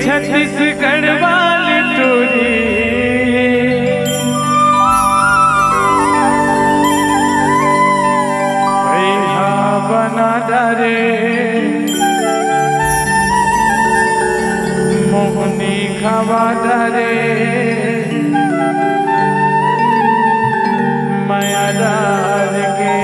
छत्तीसगढ़ वाली टोरी भैया बना डरे मोहनी खावा डरे माया डार के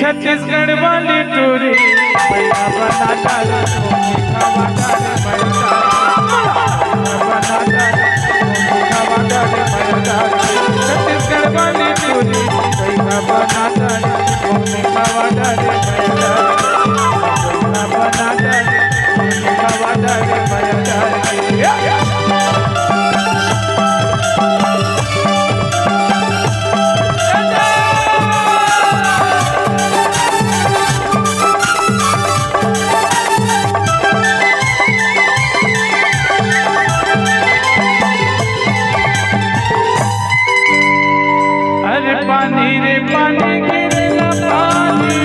छत्तीसगढ़ वाली टोरी भैया बना डाले मोहनी खावा डाले माया बना डाले मोहनी खावा डाले माया डाले छत्तीसगढ़ वाली टोरी भैया बना डाले मोहनी खावा डाले माया डाले बना डाले मोहनी खावा डाले माया डाले पानी रे पानी गिरला पानी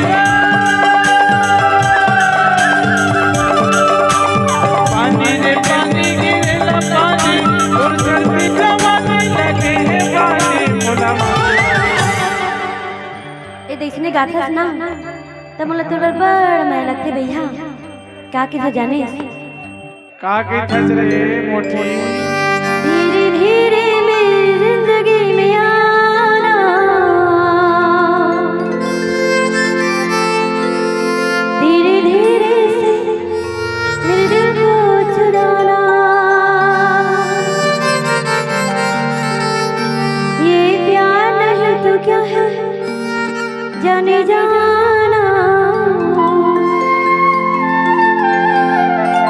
पानी रे पानी गिरला पानी और धरती जमाने लगे है पानी मोला ये देखने गाथा ना तब मोला तोर बड़ मैं लगते भैया का के जाने का के थस रे मोटी धीरे धीरे मेरी जिंदगी में जाने जाना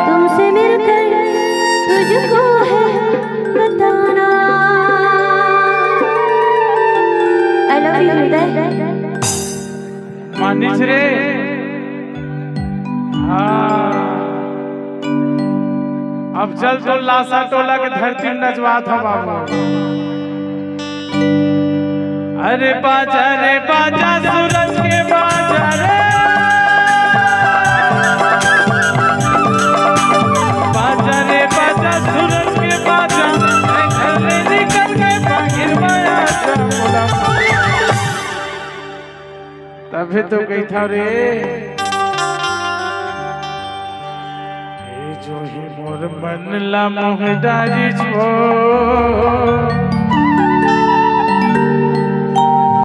तुमसे मिलकर तुझको है बताना आई लव यू हृदय मानिस रे हाँ अब चल तो लासा टोला के धरती नचवात हो बाबू अरे बाजा सूरज के बाजा रे बाजा सूरज के बाजा घर में निकल के बाहर माया मोला तभी तो गई था रे जो ही मोर मन ला मोह डारी छो